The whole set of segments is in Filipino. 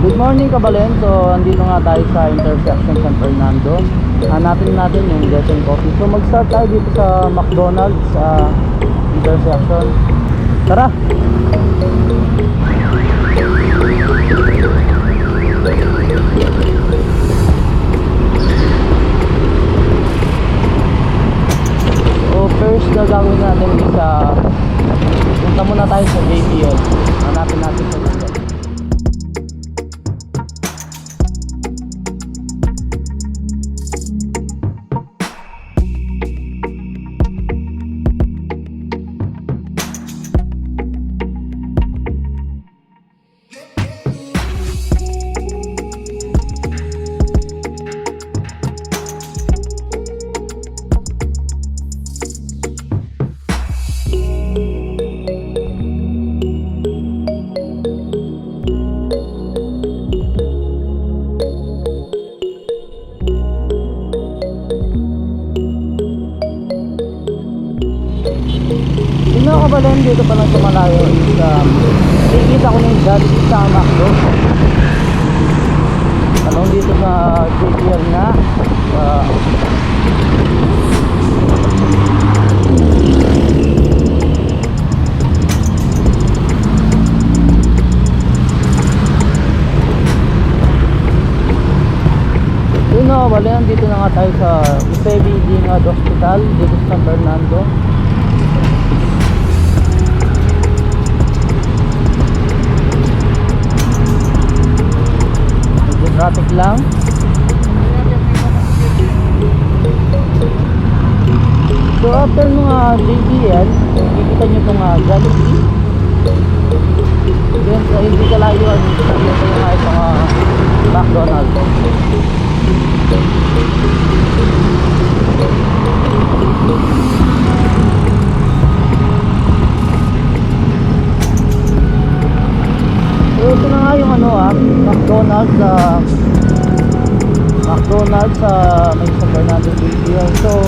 Good morning Cabalen. So andito nga tayo sa intersection San Fernando. Hanapin natin yung DESKNCOFFEE. So mag-start tayo dito sa McDonald's intersection. Tara! So first na gagawin natin is punta muna tayo sa JPL. Hanapin natin sa dito. Cabalen, dito pa lang sa malayo is nakikita ko na yung Dolores sa McDo. Talong dito sa JPL nga yun na Cabalen, dito na nga tayo sa UNLI Hospital dito sa San Fernando. Traffic lang. So after mga JPL, kikita nyo itong Jollibee. Then sa hindi kalayuan, nakita nyo nga itong McDonald's. So ito na nga yung McDonald's sa may San Fernando JBL. So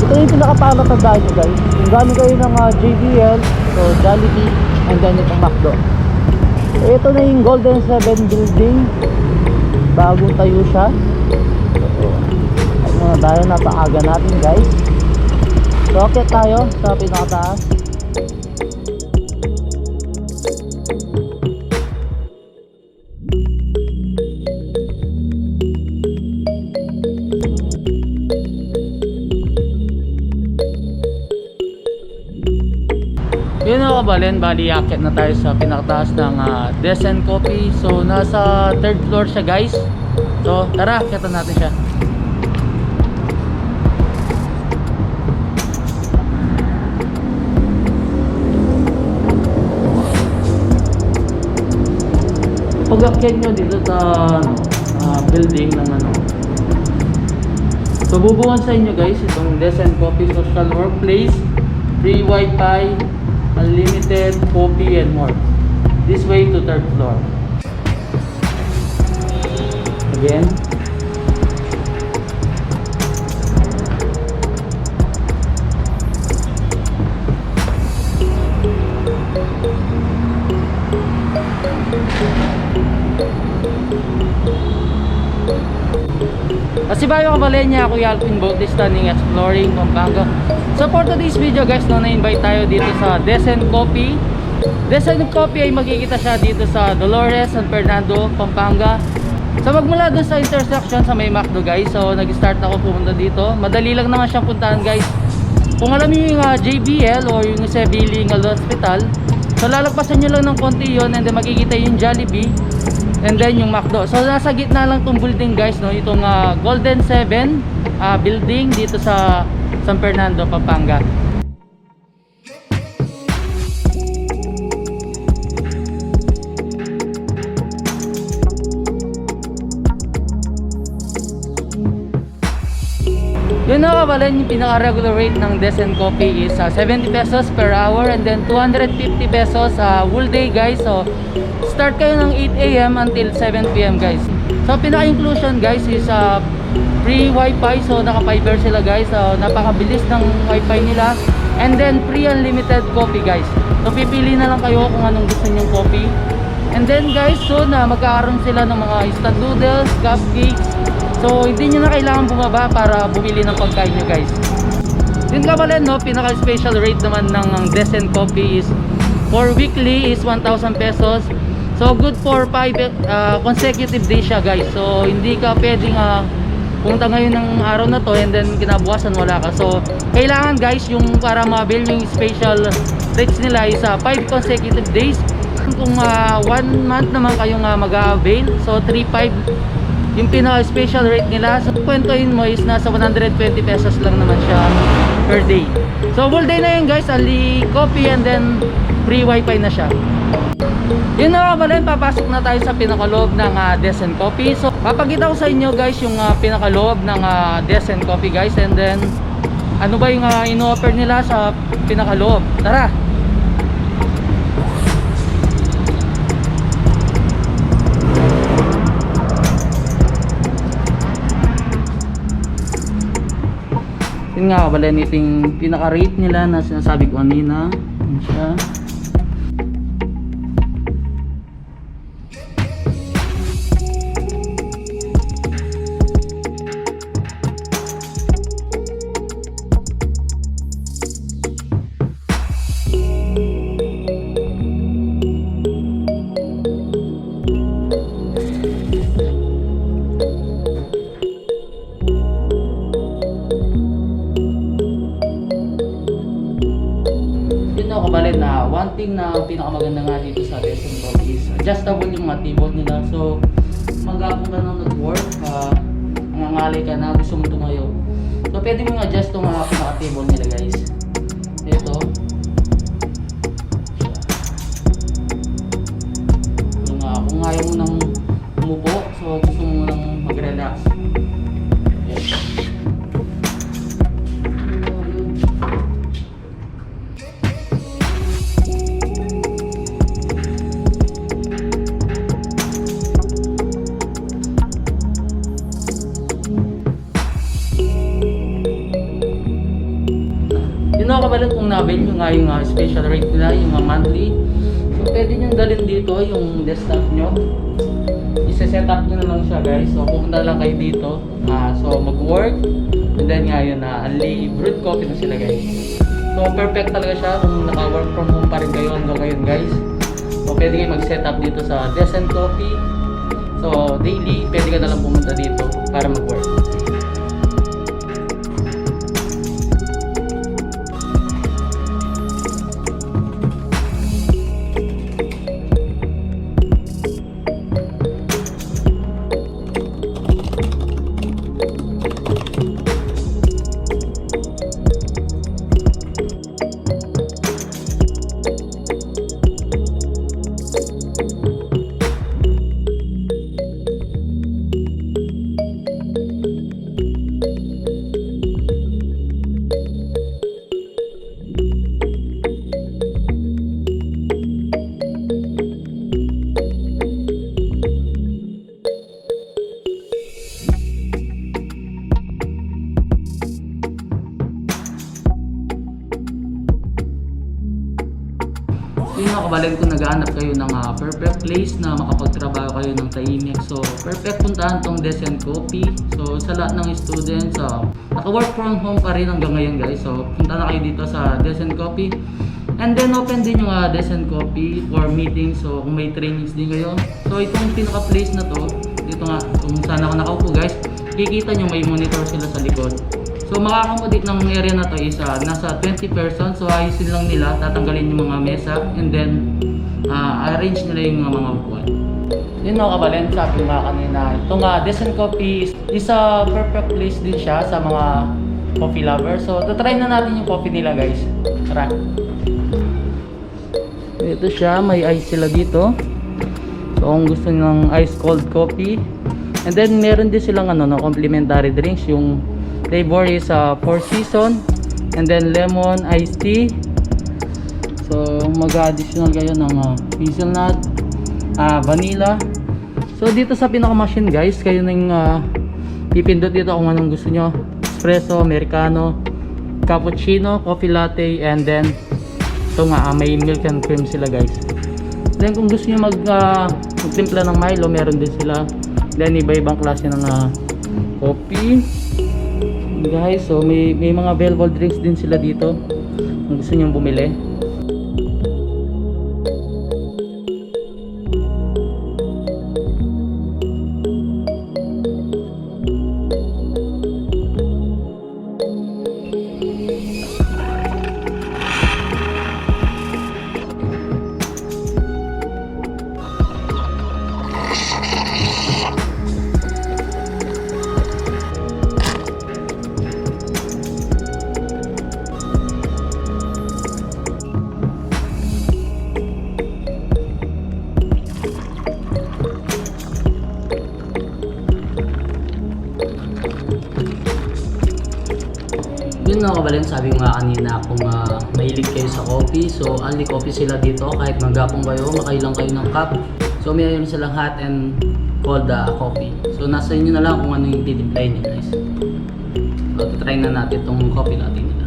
ito yung pinakapalatandaan nyo guys. Kung gano'n kayo ng JBL, so Jollibee, and then itong McDo. So ito na yung Golden 7 building. Bagong tayo siya. So ay muna tayo, napaaga natin guys. So okay tayo sa pinakataas. Yun na Cabalen, bali akit na tayo sa pinakataas ng DESKNCOFFEE. So nasa 3rd floor siya guys. So tara, akitan natin siya. Pag akit nyo dito sa building ng so bubuhan sa inyo guys itong DESKNCOFFEE social workplace, free WIFI, unlimited coffee and more. This way to 3rd floor. Again. Asibayo Cabalen niya, Kuya Alvin both is standing exploring Pampanga. So for today's video guys, na-invite tayo dito sa DESKNCOFFEE. DESKNCOFFEE ay magkikita siya dito sa Dolores, San Fernando, Pampanga. So magmula doon sa intersection sa may McDo guys, so nag-start ako pumunta dito. Madali lang naman siyang puntahan guys. Kung alam niyo yung JBL o yung UNLI Hospital, so lalagpasan nyo lang ng konti yun, and then makikita yung Jollibee and then yung McDo. So nasa gitna lang itong building guys, no? Itong Golden 7 building dito sa San Fernando, Pampanga. Yun na Cabalen, yung pinaka-regular rate ng DESKNCOFFEE is 70 pesos per hour, and then 250 pesos whole day guys. So start kayo ng 8 AM until 7 PM guys. So pinaka-inclusion guys is free wifi, so naka-fiber sila guys. So napakabilis ng wifi nila, and then free unlimited coffee guys. So pipili na lang kayo kung anong gusto nyong coffee. And then guys, soon magkakaroon sila ng mga instant noodles, cupcakes. So hindi nyo na kailangan bumaba para bumili ng pagkain nyo guys. Yun Cabalen, no, pinaka special rate naman ng DESKNCOFFEE is for weekly is 1,000 pesos. So good for 5 consecutive days siya guys. So hindi ka pwedeng pumunta ngayon ng araw na to and then kinabukasan wala ka. So kailangan guys, yung para ma-avail yung special rates nila is 5 consecutive days. Kung 1 month naman kayong mag-avail, so 3,500 yung pinaka special rate nila. So kwentuhin mo is nasa 120 pesos lang naman siya per day. So full day na yun guys, UNLI coffee and then free wifi na siya. Yun na Cabalen, papasok na tayo sa pinakaloob ng DESKNCOFFEE. So papakita ko sa inyo guys yung pinakaloob ng DESKNCOFFEE guys, and then ano ba yung ino-offer nila sa pinakaloob. Tara! Yun nga Cabalen, ito yung pinaka-rate nila na sinasabi ko kanina. Yun siya. Cabalen, na one thing na pinakamaganda nga dito sa DESKNCOFFEE is adjustable yung mga table nila. So maghapon ka nang nag-work, nangangalay ka na, gusto mo tumayo, so pwede mo adjust itong pinaka-table nila guys. Ito kung ayaw mo nang umupo, so gusto mo nang mag-relax, Cabalen, kung na-avail nyo nga yung special rate nila, yung monthly, so pwede nyo dalhin dito yung desktop nyo, isa-set up nyo na lang siya guys. So pupunta lang kayo dito, so mag-work, and then nga yun UNLI brewed coffee na sila guys. So perfect talaga siya kung naka-work from home pa rin kayo hanggang ngayon guys. So pwede kayo mag-set up dito sa DESKNCOFFEE. So daily pwede ka na lang pumunta dito para mag-work. Yun nga Cabalen, kung naghahanap kayo ng perfect place na makapagtrabaho kayo ng tahimik, so perfect puntahan tong DESKNCOFFEE. So sa lahat ng students, naka-work from home pa rin hanggang ngayon guys, so punta na kayo dito sa DESKNCOFFEE. And then open din yung DESKNCOFFEE for meetings, so kung may trainings din kayo. So itong pinaka-place na to, dito nga kung saan ako nakaupo guys, kikita nyo may monitor sila sa likod. So makaka-accommodate ng area na to is nasa 20 persons. So ayusin lang nila, tatanggalin yung mga mesa, and then arrange nila yung mga upuan. Yun mga Cabalen, sabi nga kanina, itong DESKNCOFFEE is a perfect place din siya sa mga coffee lovers. So try na natin yung coffee nila guys. Tara. Ito siya, may ice sila dito. So kung gusto ng ice cold coffee, and then meron din silang complimentary drinks. Yung flavor is 4 season, and then lemon iced tea. So mag-additional kayo ng hazelnut, vanilla. So dito sa pinaka machine guys, kayo nang pipindot dito kung anong gusto nyo: espresso, americano, cappuccino, coffee latte, and then ito nga may milk and cream sila guys. Then kung gusto niyo magtimpla ng Milo, meron din sila. Then iba-ibang klase ng coffee. Guys, so may mga available drinks din sila dito. Kung gusto niyo bumili. Yun nga Cabalen, sabi ko nga kanina kung mahilig kayo sa coffee, so UNLI Coffee sila dito. Kahit maghapon kayo, makailang kayo ng cup. So mayroon silang hot and cold coffee. So nasa inyo na lang kung ano yung titimplahin nyo guys. So try na natin itong coffee natin nila.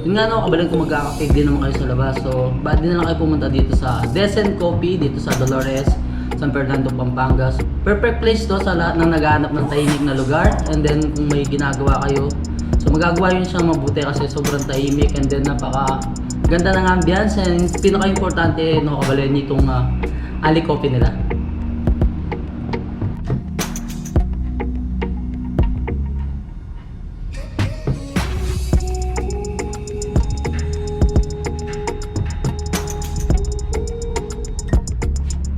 Yun nga no, Cabalen, kung magkakape din naman kayo sa labas, so bakit din na lang kayo pumunta dito sa DESKNCOFFEE dito sa Dolores, San Fernando, Pampanga. So, perfect place to sa lahat ng naghahanap ng tahimik na lugar. And then kung may ginagawa kayo, so magagawa yun siya mabuti kasi sobrang tahimik, and then napaka ganda ng ambience, and pinaka-importante no Cabalen, itong UNLI Coffee nila.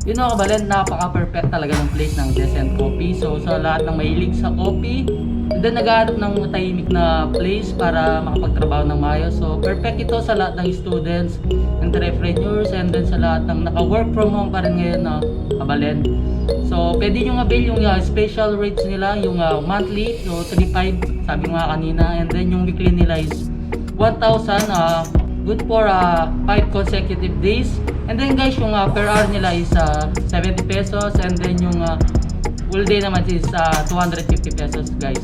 Yun know, Cabalen, napaka-perfect talaga ng place ng DESKNCOFFEE. So sa lahat ng mahilig sa coffee, and then naghahanap ng tahimik na place para makapagtrabaho ng maayos. So perfect ito sa lahat ng students, entrepreneurs, and then sa lahat ng naka-work from home pa rin ngayon na Cabalen. So pwede nyo avail yung special rates nila, yung monthly, so 3,500 sabi nga kanina, and then yung weekly nila is 1,000, good for 5 consecutive days. And then guys, yung per hour nila is 70 pesos, and then yung full day naman is 250 pesos guys.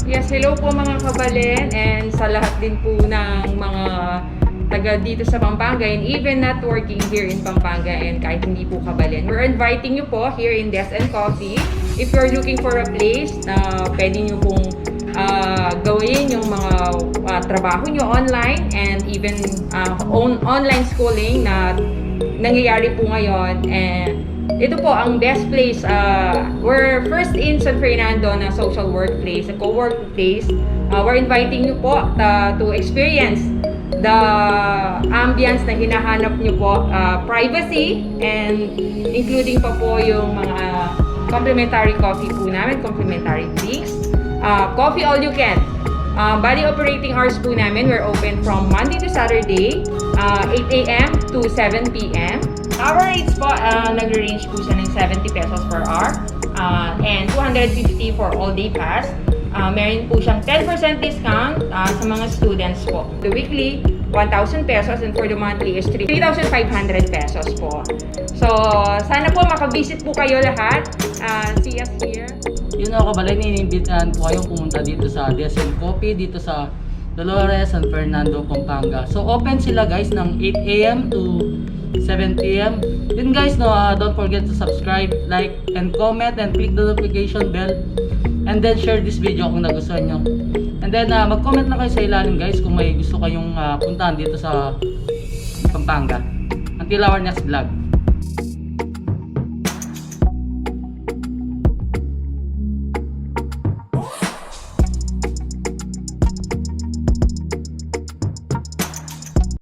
Yes, hello po mga Cabalen, and sa lahat din po ng mga taga dito sa Pampanga and even not working here in Pampanga and kahit hindi po Cabalen. We're inviting you po here in DESKNCOFFEE. If you're looking for a place na pwede nyo pong gawin yung mga trabaho nyo online and even online schooling na nangyayari po ngayon, and ito po ang best place. We're first in San Fernando na social workplace, a cowork place. We're inviting you po to experience the ambience na hinahanap nyo po, privacy, and including pa po yung mga complimentary coffee po namin, complimentary drinks, coffee all you can. Bali operating hours po namin, we're open from Monday to Saturday, 8 a.m. to 7 p.m. Our rates po, nag-range po siya ng 70 pesos per hour, and 250 for all day pass. Meron po siyang 10% discount sa mga students po. The weekly, 1,000 pesos, and for the monthly is 3,500 pesos po. So, sana po makabisit po kayo lahat. See us here. Yun know, Cabalen, iniimbitahan ko kayong pumunta dito sa DESKNCOFFEE dito sa Dolores, San Fernando, Pampanga. So open sila guys ng 8 a.m. to 7 p.m. Yun guys, no, don't forget to subscribe, like, and comment, and click the notification bell, and then share this video kung nagustuhan nyo. And then mag-comment na kayo sa ilalim guys kung may gusto kayong puntahan dito sa Pampanga. Until our next vlog.